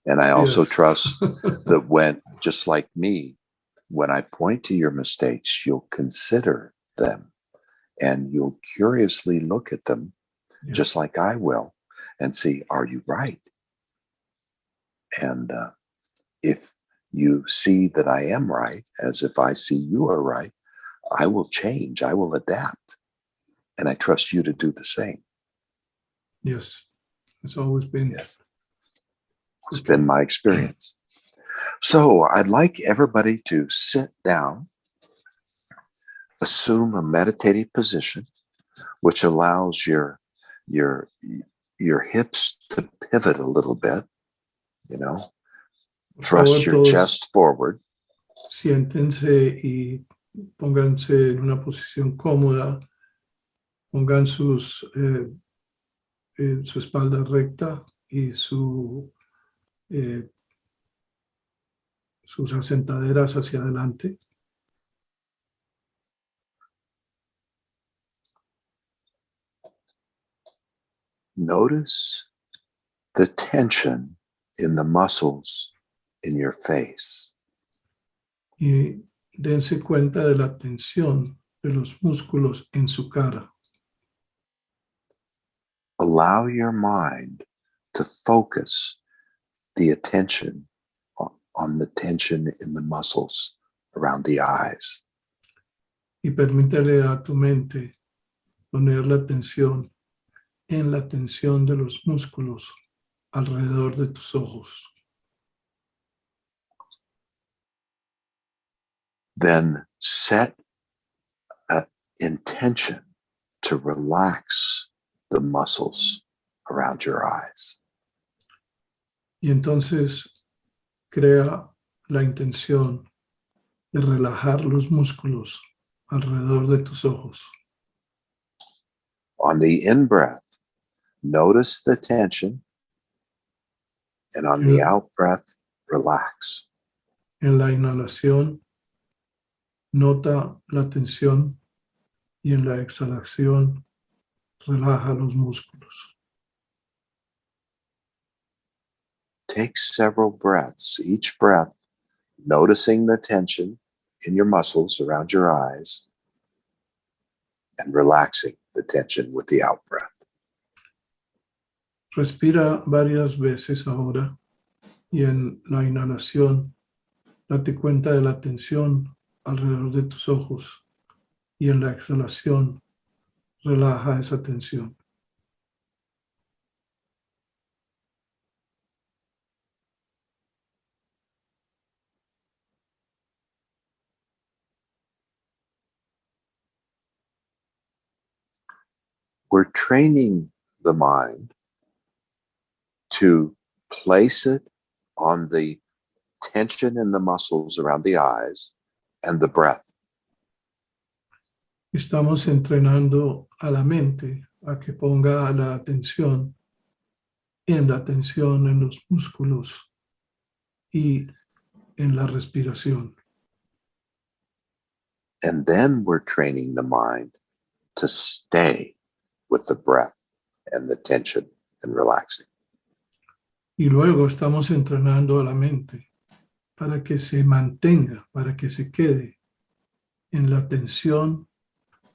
And I also Yes. trust that when, just like me, when I point to your mistakes, you'll consider them and you'll curiously look at them, just like I will, and see, are you right? And if you see that I am right, as if I see you are right, I will change, I will adapt. And I trust you to do the same. Yes. It's always been. Yes. It's been my experience. So I'd like everybody to sit down, assume a meditative position, which allows your hips to pivot a little bit, thrust your chest forward. Siéntense y pónganse en una posición cómoda, pongan su espalda recta y sus asentaderas hacia adelante. Notice the tension in the muscles in your face. Y dense cuenta de la tensión de los músculos en su cara. Allow your mind to focus the attention on the tension in the muscles around the eyes. Y permítele a tu mente poner la atención en la tensión de los músculos alrededor de tus ojos. Then set an intention to relax the muscles around your eyes. Y entonces crea la intención de relajar los músculos alrededor de tus ojos. On the in-breath, notice the tension, and on the out-breath, relax. En la inhalación, nota la tensión y en la exhalación, relaja los músculos. Take several breaths, each breath noticing the tension in your muscles around your eyes and relaxing the tension with the out-breath. Respira varias veces ahora y en la inhalación, date cuenta de la tensión alrededor de tus ojos y en la exhalación, relaja esa tensión. We're training the mind to place it on the tension in the muscles around the eyes and the breath. Estamos entrenando a la mente a que ponga la atención en los músculos y en la respiración. And then we're training the mind to stay with the breath and the tension and relaxing. Y luego estamos entrenando a la mente para que se mantenga, para que se quede en la tensión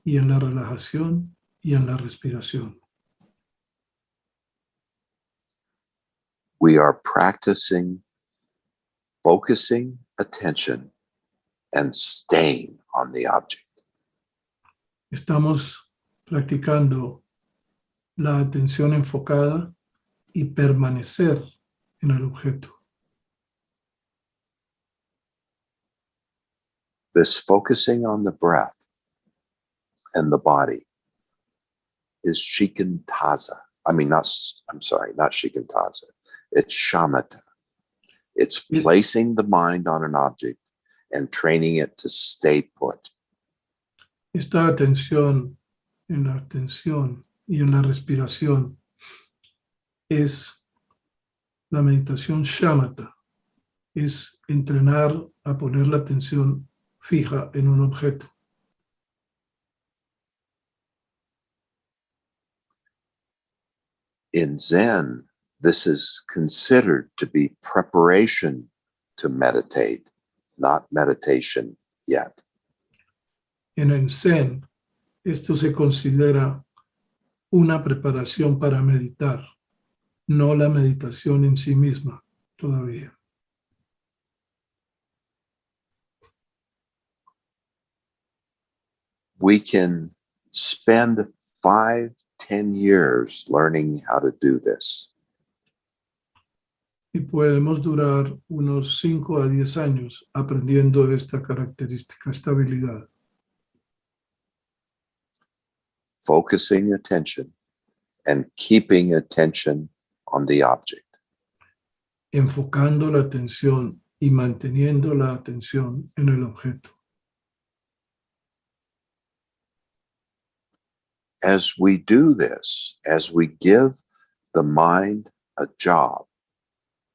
y en la relajación y en la respiración. We are practicing focusing attention and staying on the object. Estamos practicando la atención enfocada y permanecer en el objeto. This focusing on the breath and the body is shikantaza. Not shikantaza. It's shamatha. It's placing the mind on an object and training it to stay put. Esta atención en la atención y en la respiración es la meditación shamatha, es entrenar a poner la atención fija en un objeto. In Zen, this is considered to be preparation to meditate, not meditation yet. En el Zen, esto se considera una preparación para meditar, no la meditación en sí misma todavía. We can spend 5-10 years learning how to do this. Y podemos durar unos 5 a 10 años aprendiendo esta característica, esta habilidad. Focusing attention and keeping attention on the object. Enfocando la atención y manteniendo la atención en el objeto. As we do this, as we give the mind a job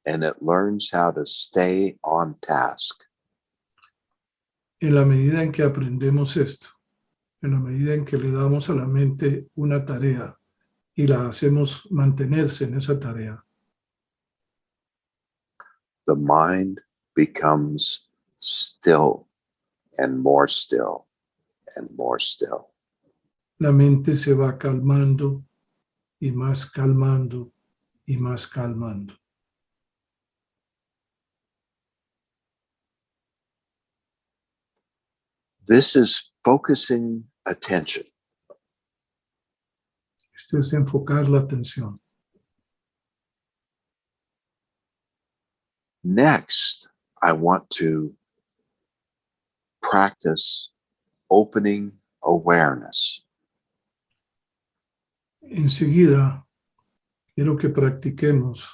and it learns how to stay on task, En la medida en que aprendemos esto, en la medida en que le damos a la mente una tarea y la hacemos mantenerse en esa tarea, the mind becomes still and more still and more still. la mente se va calmando y más calmando y más calmando. This is focusing attention. Esto es enfocar la atención. Next, I want to practice opening awareness. Enseguida, quiero que practiquemos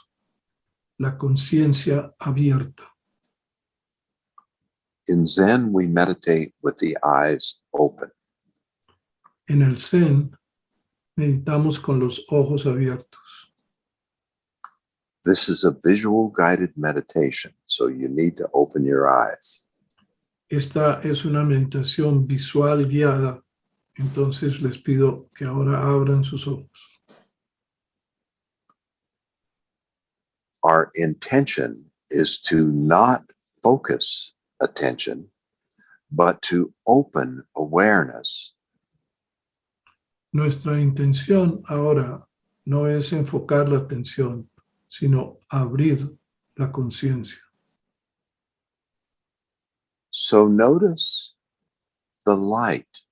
la conciencia abierta. In Zen, we meditate with the eyes open. En el Zen, meditamos con los ojos abiertos. This is a visual guided meditation, so you need to open your eyes. Esta es una meditación visual guiada, entonces les pido que ahora abran sus ojos. Our intention is to not focus attention, but to open awareness. Nuestra intención ahora no es enfocar la atención, sino abrir la conciencia. So notice the light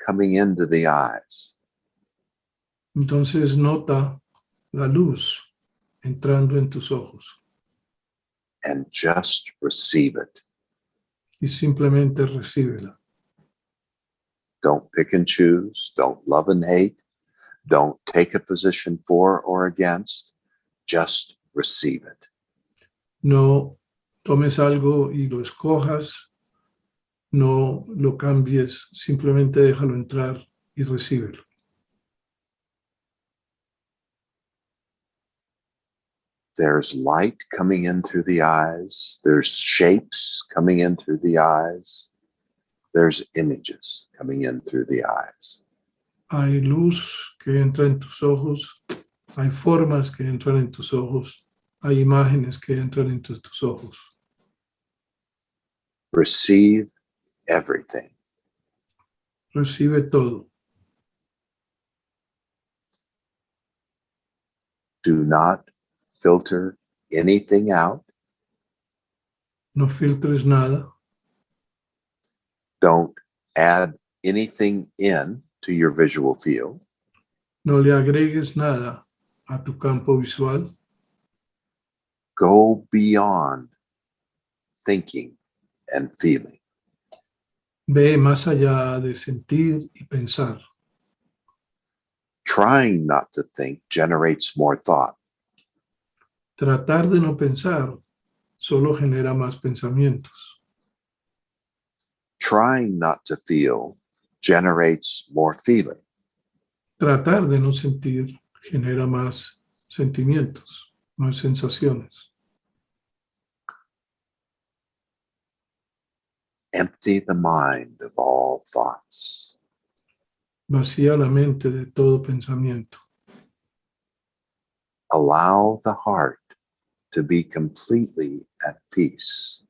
coming into the eyes. Entonces nota la luz entrando en tus ojos And just receive it. y simplemente recíbela. Don't pick and choose. Don't love and hate. Don't take a position for or against. Just receive it. No tomes algo y lo escojas, no lo cambies, simplemente déjalo entrar y recíbelo. There's light coming in through the eyes. There's shapes coming in through the eyes. There's images coming in through the eyes. Hay luz que entra en tus ojos, hay formas que entran en tus ojos, hay imágenes que entran en tus ojos. Receive everything. Recibe todo. Do not filter anything out. No filtres nada. Don't add anything in to your visual field. No le agregues nada a tu campo visual. Go beyond thinking and feeling. Ve más allá de sentir y pensar. Trying not to think generates more thought. Tratar de no pensar solo genera más pensamientos. Trying not to feel generates more feeling. Tratar de no sentir genera más sentimientos, más sensaciones. Empty the mind of all thoughts. Vacía la mente de todo pensamiento. Allow the heart to be completely at peace.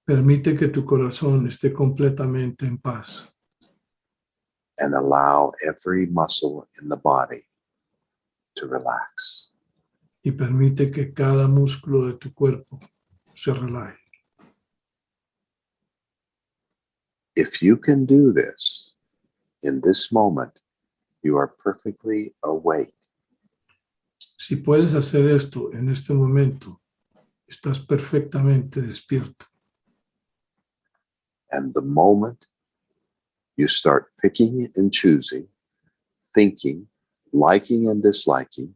Permite que tu corazón esté completamente en paz. And allow every muscle in the body to relax. Y permite que cada músculo de tu cuerpo se relaje. If you can do this in this moment, you are perfectly awake. Si puedes hacer esto en este momento, estás perfectamente despierto. And the moment you start picking and choosing, thinking, liking and disliking,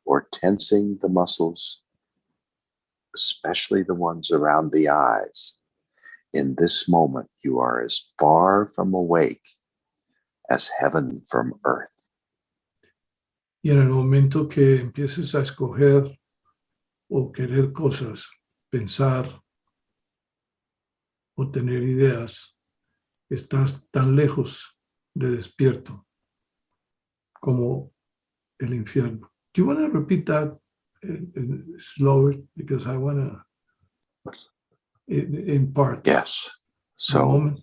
or tensing the muscles, especially the ones around the eyes, in this moment, you are as far from awake as heaven from earth. Y en el momento que empieces a escoger o querer cosas, pensar o tener ideas, estás tan lejos de despierto como el infierno. Do you want to repeat that slower? Because I want to, in part. Yes. So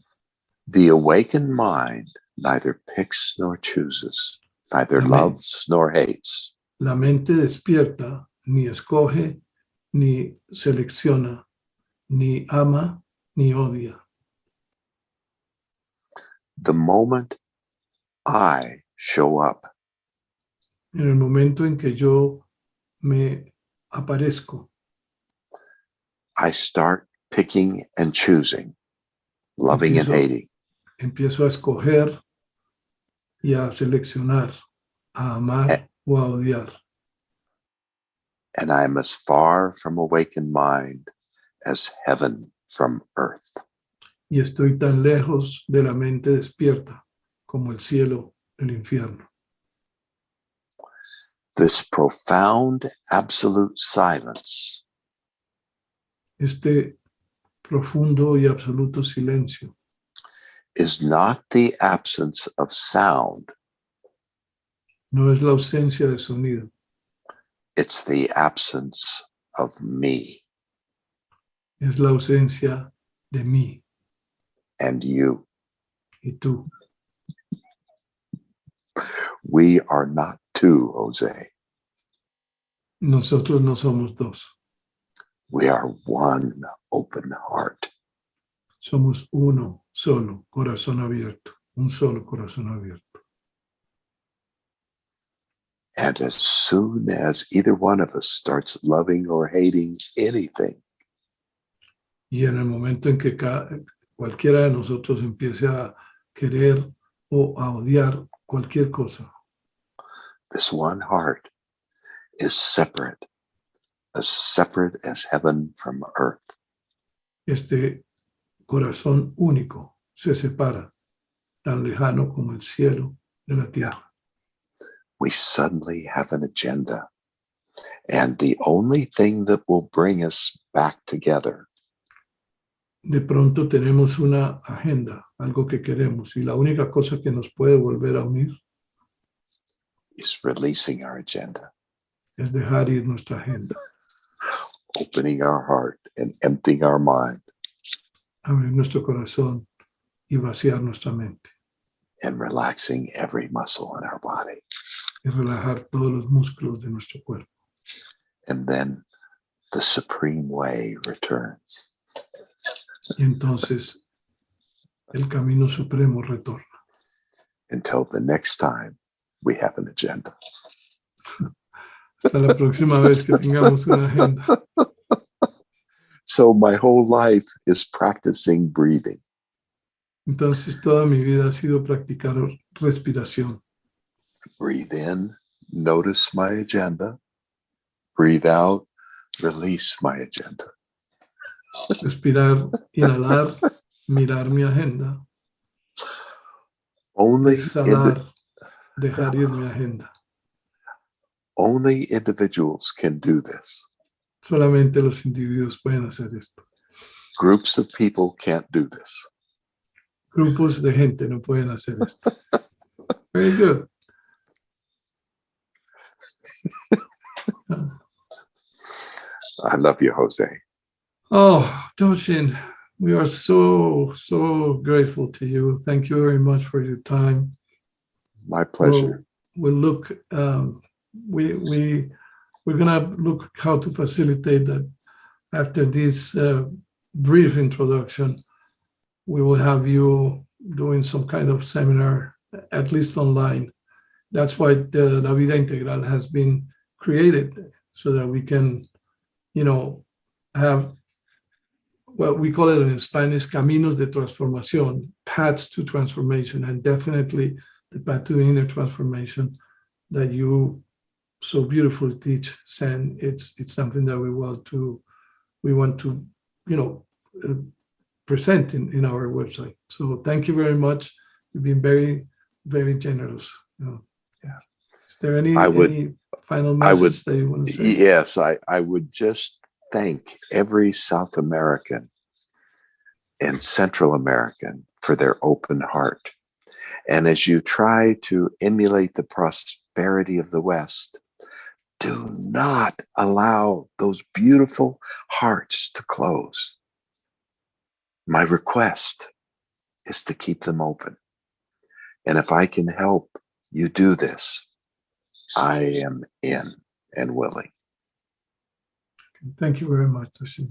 the awakened mind neither picks nor chooses, neither loves nor hates. La mente despierta ni escoge, ni selecciona, ni ama, ni odia. The moment I show up, En el momento en que yo me aparezco, I start picking and choosing, loving and hating. Empiezo a escoger y a seleccionar, a amar o a odiar. And I am as far from awakened mind as heaven from earth. Y estoy tan lejos de la mente despierta como el cielo del infierno. This profound absolute silence Este profundo y absoluto silencio is not the absence of sound. no es la ausencia de sonido. It's the absence of me. Es la ausencia de mí. And you. Y tú. We are not two, Jose. Nosotros no somos dos. We are one open heart. Somos uno solo, corazón abierto. Un solo corazón abierto. And as soon as either one of us starts loving or hating anything, y en el momento en que cualquiera de nosotros empiece a querer o a odiar cualquier cosa, this one heart is separate as heaven from earth. Este corazón único se separa, tan lejano como el cielo de la tierra. We suddenly have an agenda, and the only thing that will bring us back together de pronto tenemos una agenda, algo que queremos, y la única cosa que nos puede volver a unir is releasing our agenda, es dejar ir nuestra agenda, opening our heart and emptying our mind, abrir nuestro corazón y vaciar nuestra mente, and relaxing every muscle in our body. y relajar todos los músculos de nuestro cuerpo. And then the supreme way returns. Y entonces el camino supremo retorna. Until the next time we have an agenda. Hasta la próxima vez que tengamos una agenda. So my whole life is practicing breathing. Entonces toda mi vida ha sido practicar respiración. Breathe in, notice my agenda. Breathe out, release my agenda. Respirar, inhalar, mirar mi agenda. Only, Exhalar, dejar ir mi agenda. only individuals can do this. Solamente los individuos pueden hacer esto. Groups of people can't do this. Grupos de gente no pueden hacer esto. Very good. I love you, Jose. Oh, Doshin, we are so grateful to you. Thank you very much for your time. My pleasure. We'll look. We're gonna look how to facilitate that. After this brief introduction, we will have you doing some kind of seminar, at least online. That's why the La Vida Integral has been created, so that we can, have what we call it in Spanish, caminos de transformación, paths to transformation, and definitely the path to inner transformation that you so beautifully teach, Zen. It's something that we want to present in our website. So thank you very much. You've been very, very generous. Yeah. Is there any final message that you want to say? Yes, I would just thank every South American and Central American for their open heart. And as you try to emulate the prosperity of the West, do not allow those beautiful hearts to close. My request is to keep them open. And if I can help you do this, I am in and willing. Thank you very much, Doshin.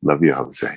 Love you, Jose.